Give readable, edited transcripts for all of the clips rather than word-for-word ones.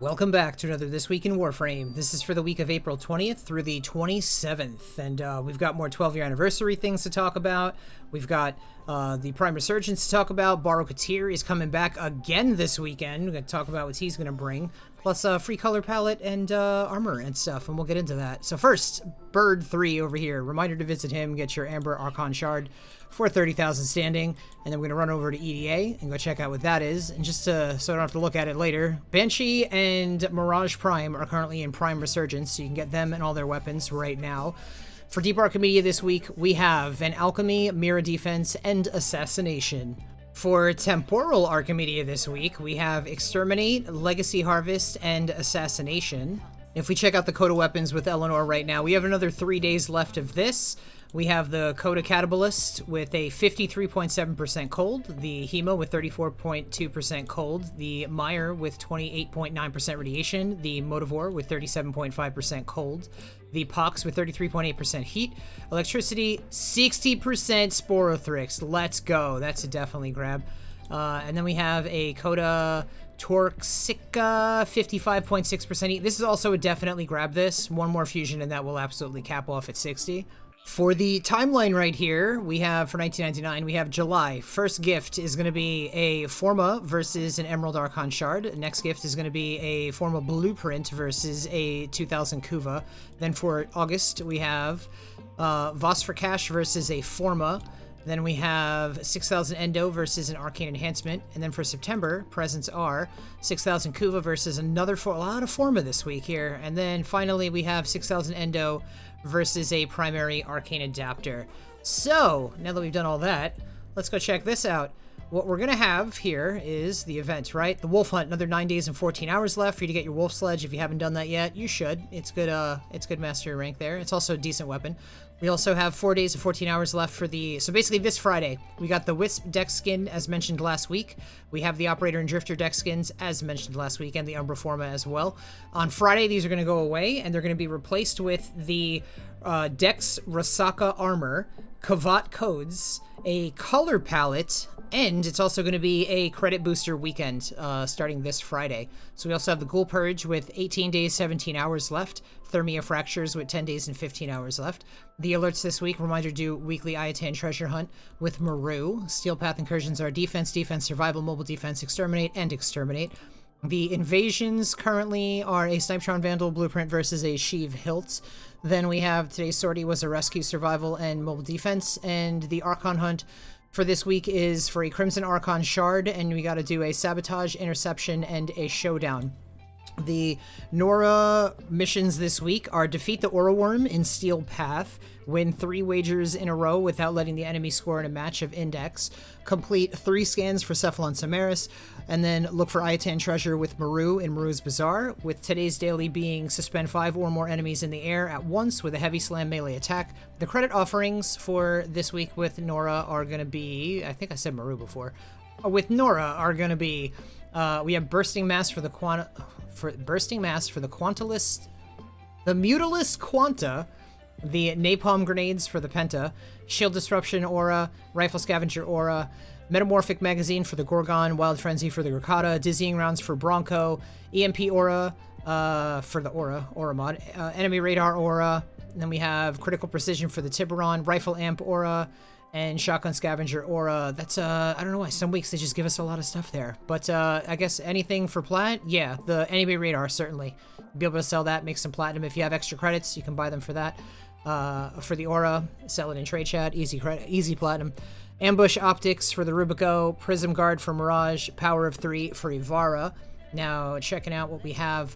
Welcome back to another This Week in Warframe. This is for the week of April 20th through the 27th, and we've got more 12-year anniversary things to talk about. We've got the Prime Resurgence to talk about. Baro Katir is coming back again this weekend. We're going to talk about what he's going to bring, plus a free color palette and armor and stuff, and we'll get into that. So first, Bird3 over here. Reminder to visit him, get your Amber Archon Shard for 30,000 standing, and then we're going to run over to EDA and go check out what that is. And just so I don't have to look at it later, Banshee and Mirage Prime are currently in Prime Resurgence, so you can get them and all their weapons right now. For Deep Archimedia this week, we have an Alchemy, Mirror Defense, and Assassination. For Temporal Archimedia this week, we have Exterminate, Legacy Harvest, and Assassination. If we check out the Coda weapons with Eleanor right now, we have another 3 days left of this. We have the Coda Catabalist with a 53.7% cold, the Hema with 34.2% cold, the Meyer with 28.9% radiation, the Motivore with 37.5% cold, the Pox with 33.8% heat, electricity, 60% Sporothrix. Let's go. That's a definitely grab. And then we have a Coda Torxica, 55.6% heat. This is also a definitely grab this. One more fusion and that will absolutely cap off at 60. For the timeline right here, we have, for 1999, we have July. First gift is going to be a Forma versus an Emerald Archon Shard. Next gift is going to be a Forma Blueprint versus a 2000 Kuva. Then for August, we have Voss for Cash versus a Forma. Then we have 6,000 Endo versus an Arcane Enhancement. And then for September, presents are 6,000 Kuva versus another, a lot of Forma this week here. And then finally, we have 6,000 Endo versus a primary Arcane Adapter. So, now that we've done all that, let's go check this out. What we're going to have here is the event, right? The Wolf Hunt, another 9 days and 14 hours left for you to get your Wolf Sledge. If you haven't done that yet, you should. It's good mastery rank there. It's also a decent weapon. We also have 4 days and 14 hours left for the... So basically this Friday, we got the Wisp deck skin as mentioned last week. We have the Operator and Drifter deck skins as mentioned last week, and the Umbra Forma as well. On Friday, these are going to go away, and they're going to be replaced with the Dex Rasaka Armor, Kavat Codes, a color palette, and it's also going to be a credit booster weekend starting this Friday. So we also have the Ghoul Purge with 18 days, 17 hours left. Thermia Fractures with 10 days and 15 hours left. The alerts this week, reminder, do weekly Ayatan Treasure Hunt with Maru. Steel Path Incursions are Defense, Defense, Survival, Mobile Defense, Exterminate, and Exterminate. The invasions currently are a Snipetron Vandal Blueprint versus a Sheev Hilt. Then we have today's sortie was a Rescue, Survival, and Mobile Defense. And the Archon Hunt for this week is for a Crimson Archon Shard, and we got to do a Sabotage, Interception, and a Showdown. The Nora missions this week are defeat the Aura Worm in Steel Path, win 3 wagers in a row without letting the enemy score in a match of Index, complete 3 scans for Cephalon Samaris, and then look for Ayatan Treasure with Maru in Maru's Bazaar, with today's daily being suspend 5 or more enemies in the air at once with a heavy slam melee attack. The credit offerings for this week with Nora are going to be, I think I said Maru before, with Nora are going to be, we have Bursting Mass for the Quantalist, the Mutalist Quanta, the Napalm Grenades for the Penta, Shield Disruption Aura, Rifle Scavenger Aura, Metamorphic Magazine for the Gorgon, Wild Frenzy for the Gurkata, Dizzying Rounds for Bronco, EMP Aura for the Aura mod, Enemy Radar Aura, and then we have Critical Precision for the Tiburon, Rifle Amp Aura, and Shotgun Scavenger Aura. That's, I don't know why, some weeks they just give us a lot of stuff there. But I guess anything for plat? Yeah, the Enemy Radar, certainly. Be able to sell that, make some platinum. If you have extra credits, you can buy them for that. For the Aura, sell it in Trade Chat, easy platinum. Ambush Optics for the Rubico, Prism Guard for Mirage, Power of 3 for Ivara. Now, checking out what we have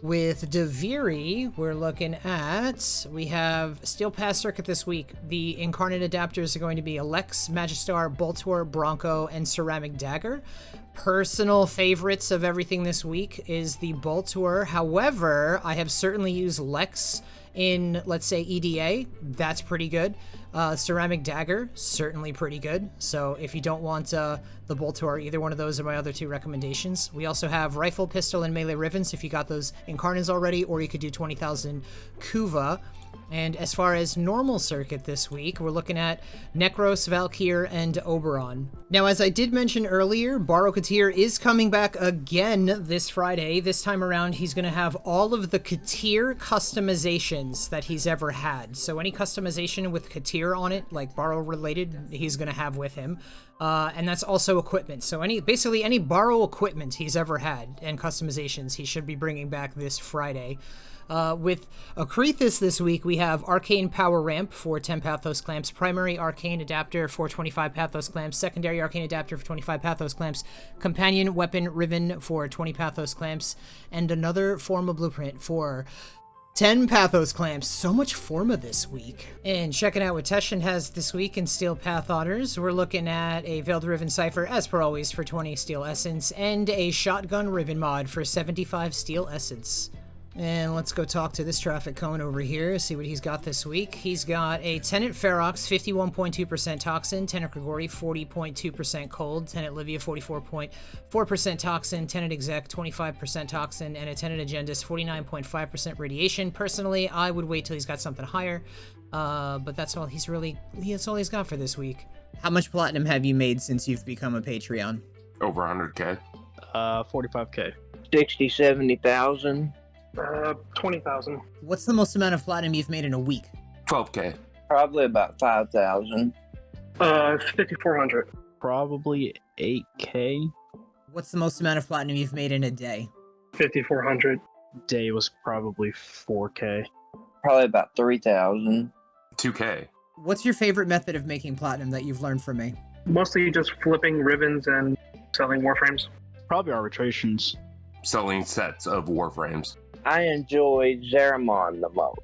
with Deviri, we're looking at, we have Steel Pass Circuit this week. The Incarnate Adapters are going to be Alex, Magistar, Boltor, Bronco, and Ceramic Dagger. Personal favorites of everything this week is the Boltor. However, I have certainly used Lex in, let's say, EDA. That's pretty good. Ceramic Dagger, certainly pretty good. So if you don't want the Boltor, either one of those are my other 2 recommendations. We also have Rifle, Pistol, and Melee Rivens if you got those Incarnates already, or you could do 20,000 Kuva. And as far as normal circuit this week, we're looking at Necros, Valkyr, and Oberon. Now, as I did mention earlier, Katir is coming back again this Friday. This time around, he's going to have all of the Katir customizations that he's ever had. So any customization with Katir on it, like Baro related, he's going to have with him. And that's also equipment. So basically any Baro equipment he's ever had and customizations, he should be bringing back this Friday. With Akrithis this week, we have Arcane Power Ramp for 10 Pathos Clamps, Primary Arcane Adapter for 25 Pathos Clamps, Secondary Arcane Adapter for 25 Pathos Clamps, Companion Weapon Ribbon for 20 Pathos Clamps, and another Forma Blueprint for 10 Pathos Clamps. So much Forma this week. And checking out what Teshin has this week in Steel Path Honors, we're looking at a Veiled Riven Cipher, as per always, for 20 Steel Essence, and a Shotgun Riven mod for 75 Steel Essence. And let's go talk to this traffic cone over here, see what he's got this week. He's got a Tenant Ferox, 51.2% Toxin, Tenant Grigori, 40.2% Cold, Tenant Livia, 44.4% Toxin, Tenant Exec, 25% Toxin, and a Tenant Agendus, 49.5% Radiation. Personally, I would wait till he's got something higher, but that's all that's all he's got for this week. How much Platinum have you made since you've become a Patreon? Over 100K. 45K. 60, 70,000. 20,000. What's the most amount of Platinum you've made in a week? 12K. Probably about 5,000. 5,400. Probably 8K. What's the most amount of Platinum you've made in a day? 5,400. Day was probably 4K. Probably about 3,000. 2K. What's your favorite method of making Platinum that you've learned from me? Mostly just flipping ribbons and selling warframes. Probably arbitrations. Selling sets of Warframes. I enjoy Zeramon the most.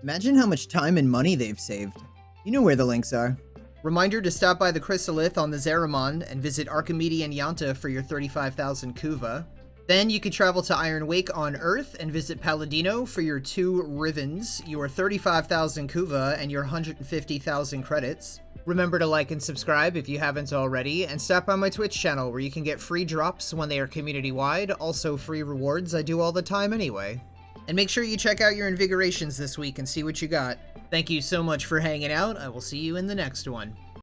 Imagine how much time and money they've saved. You know where the links are. Reminder to stop by the Chrysalith on the Zeramon and visit Archimedes and Yanta for your 35,000 Kuva. Then you could travel to Iron Wake on Earth and visit Palladino for your 2 Rivens, your 35,000 Kuva, and your 150,000 credits. Remember to like and subscribe if you haven't already, and stop by my Twitch channel where you can get free drops when they are community-wide, also free rewards I do all the time anyway. And make sure you check out your Invigorations this week and see what you got. Thank you so much for hanging out. I will see you in the next one.